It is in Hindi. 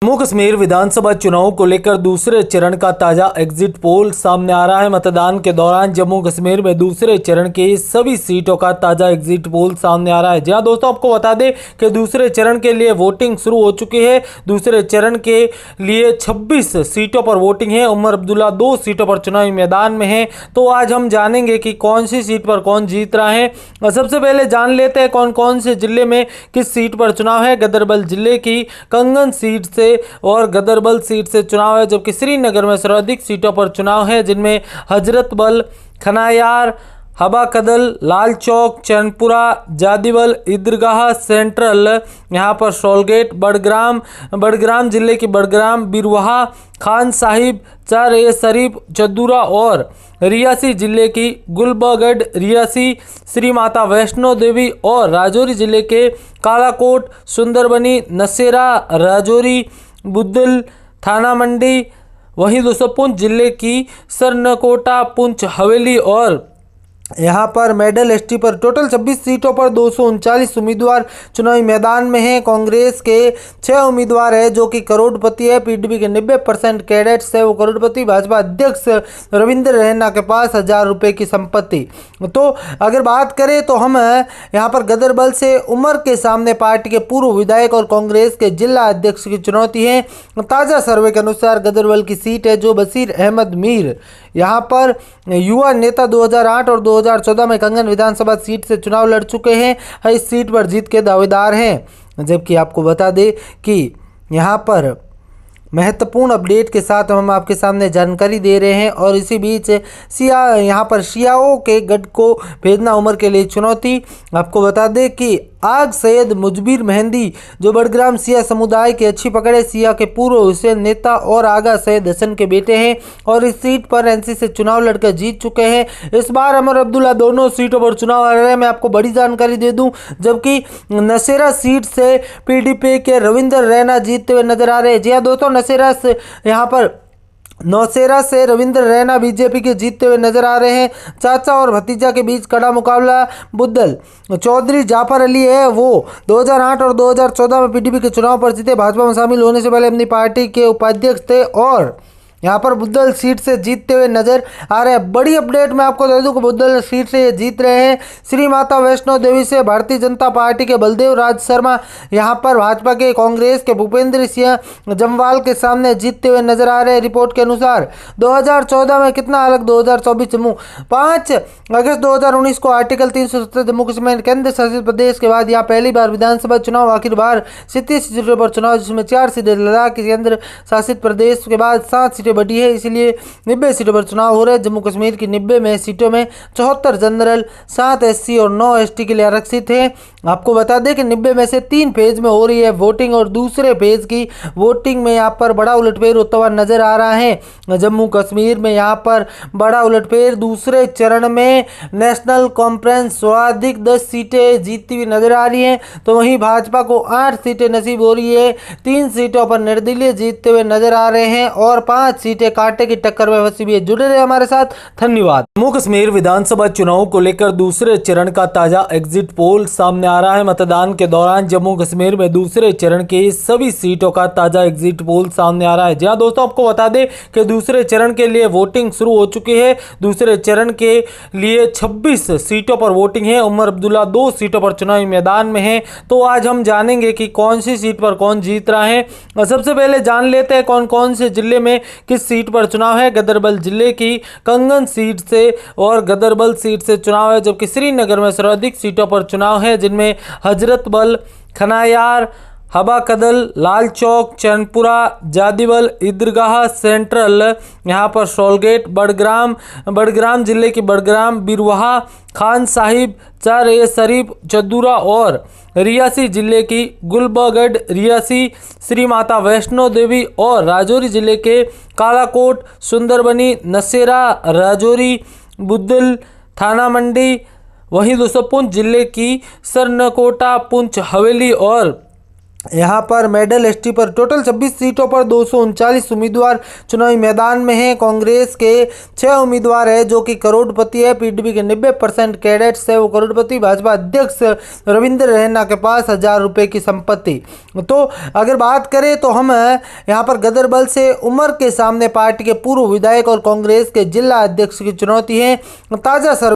जम्मू कश्मीर विधानसभा चुनाव को लेकर दूसरे चरण का ताजा एग्जिट पोल सामने आ रहा है। मतदान के दौरान जम्मू कश्मीर में दूसरे चरण की सभी सीटों का ताजा एग्जिट पोल सामने आ रहा है। जी हां दोस्तों, आपको बता दें कि दूसरे चरण के लिए वोटिंग शुरू हो चुकी है। दूसरे चरण के लिए 26 सीटों पर वोटिंग है। उमर अब्दुल्ला 2 सीटों पर चुनावी मैदान में है। तो आज हम जानेंगे कि कौन सी सीट पर कौन जीत रहा है। सबसे पहले जान लेते हैं कौन कौन से जिले में किस सीट पर चुनाव है। गदरबल जिले की कंगन सीट से और गदरबल सीट से चुनाव है, जबकि श्रीनगर में सर्वाधिक सीटों पर चुनाव है, जिनमें हजरतबल, खनायार, हबा कदल, लाल चौक, चैनपुरा, जादिबल, ईदरगाह सेंट्रल, यहाँ पर शोलगेट, बड़ग्राम जिले की बड़ग्राम, बिरवाहा, खान साहिब, चार ए शरीफ, चदूरा और रियासी जिले की गुलबगढ़, रियासी, श्री माता वैष्णो देवी और राजौरी जिले के कालाकोट, सुंदरबनी, नसेरा, राजौरी, बुद्धल, थाना मंडी। वहीं दोस्तों पुंछ जिले की सरनकोटा, पुंछ हवेली और यहाँ पर मेडल एसटी पर टोटल 26 सीटों पर 239 उम्मीदवार चुनावी मैदान में हैं। कांग्रेस के 6 उम्मीदवार है जो कि करोड़पति है। पीडीपी के 90% कैडेट्स है वो करोड़पति। भाजपा अध्यक्ष रविंद्र रैना के पास 1000 रुपये की संपत्ति। तो अगर बात करें तो हम यहाँ पर गदरबल से उमर के सामने पार्टी के पूर्व विधायक और कांग्रेस के जिला अध्यक्ष की चुनौती है। ताज़ा सर्वे के अनुसार गदरबल की सीट है जो बशीर अहमद मीर यहाँ पर युवा नेता 2008 और 2014 में कंगन विधानसभा सीट से चुनाव लड़ चुके हैं। इस सीट पर जीत के दावेदार हैं। जबकि आपको बता दें कि यहाँ पर महत्वपूर्ण अपडेट के साथ हम आपके सामने जानकारी दे रहे हैं। और इसी बीच यहाँ पर शियाओं के गढ़ को भेजना उमर के लिए चुनौती। आपको बता दें कि आग सैयद मुजबिर मेहंदी जो बड़ग्राम सिया समुदाय की अच्छी पकड़ है, सिया के पूर्व हुसैन नेता और आगा सैयद हसन के बेटे हैं और इस सीट पर एनसी से चुनाव लड़कर जीत चुके हैं। इस बार उमर अब्दुल्ला दोनों सीटों पर चुनाव लड़ रहे हैं। मैं आपको बड़ी जानकारी दे दूं, जबकि नसेरा सीट से पीडीपी के रविंद्र रैना जीतते हुए नजर आ रहे हैं। जी हाँ दोस्तों, नसेरा से यहाँ पर नौशेरा से रविंद्र रैना बीजेपी के जीतते हुए नजर आ रहे हैं। चाचा और भतीजा के बीच कड़ा मुकाबला। बुद्धल चौधरी जाफर अली है वो 2008 और 2014 में पीडीपी के चुनाव पर जीते। भाजपा में शामिल होने से पहले अपनी पार्टी के उपाध्यक्ष थे और यहाँ पर बुद्धल सीट से जीतते हुए नजर आ रहे हैं। बड़ी अपडेट मैं आपको दे दूं कि बुद्धल सीट से ये जीत रहे हैं। श्री माता वैष्णो देवी से भारतीय जनता पार्टी के बलदेव राज शर्मा यहाँ पर भाजपा के कांग्रेस के भूपेंद्र सिंह जमवाल के सामने जीतते हुए नजर आ रहे हैं। रिपोर्ट के अनुसार 2014 में कितना अलग 2024 जम्मू 5 अगस्त 2019 को आर्टिकल 370 जम्मू कश्मीर केंद्र शासित प्रदेश के बाद यहाँ पहली बार विधानसभा चुनाव आखिर बार 37 सीटों पर चुनाव, जिसमें 4 सीटें लद्दाख के केंद्र शासित प्रदेश के बाद 7 सीटें बढ़ी है। इसलिए 90 सीटों पर चुनाव हो रहे हैं। जम्मू कश्मीर की 90 में सीटों में 74 जनरल, 7 एससी और 9 एसटी के लिए आरक्षित है। आपको बता दें कि 90 में से 3 फेज में हो रही है वोटिंग और दूसरे फेज की वोटिंग में यहाँ पर बड़ा उलटफेर होता हुआ नजर आ रहा है। जम्मू कश्मीर में यहाँ पर बड़ा उलटफेर। दूसरे चरण में नेशनल कॉन्फ्रेंस सर्वाधिक 10 सीटें जीतती हुई नजर आ रही हैं, तो वहीं भाजपा को 8 सीटें नसीब हो रही है। 3 सीटों पर निर्दलीय जीतते हुए नजर आ रहे हैं और 5 सीटें कांटे की टक्कर में फंसी हुई है। जुड़े रहे हमारे साथ, धन्यवाद। जम्मू कश्मीर विधानसभा चुनाव को लेकर दूसरे चरण का ताजा एग्जिट पोल सामने आ रहा है। मतदान के दौरान जम्मू कश्मीर में दूसरे चरण की सभी सीटों का ताजा एग्जिट पोल सामने आ रहा है। जी हां दोस्तों, आपको बता दें कि दूसरे चरण के लिए वोटिंग शुरू हो चुकी है। दूसरे चरण के लिए 26 सीटों पर वोटिंग है। उमर अब्दुल्ला 2 सीटों पर चुनावी मैदान में है। तो आज हम जानेंगे कि कौन सी सीट पर कौन जीत रहा है। सबसे पहले जान लेते हैं कौन कौन से जिले में किस सीट पर चुनाव है। गदरबल जिले की कंगन सीट से और गदरबल सीट से चुनाव है, जबकि श्रीनगर में सर्वाधिक सीटों पर चुनाव है, जिनमें हजरतबल, खनायार, हबा कदल, लाल चौक, चैनपुरा, जादिबल, ईदरगाह सेंट्रल, यहाँ पर शोलगेट, बड़ग्राम जिले की बड़ग्राम, बिरवाहा, खान साहिब, चार ए शरीफ, चदूरा और रियासी जिले की गुलबगढ़, रियासी, श्री माता वैष्णो देवी और राजौरी जिले के कालाकोट, सुंदरबनी, नसेरा, राजौरी, बुद्धल, थाना मंडी। वहीं दोस्तों पुंछ जिले की सरनकोटा, पुंछ हवेली और यहाँ पर मेडल एसटी पर टोटल 26 सीटों पर 239 उम्मीदवार चुनावी मैदान में हैं। कांग्रेस के 6 उम्मीदवार है जो कि करोड़पति है। पीडीपी के 90% कैडेट्स है वो करोड़पति। भाजपा अध्यक्ष रविंद्र रैना के पास 1000 रुपये की संपत्ति। तो अगर बात करें तो हम यहाँ पर गदरबल से उमर के सामने पार्टी के पूर्व विधायक और कांग्रेस के जिला अध्यक्ष की चुनौती है। ताज़ा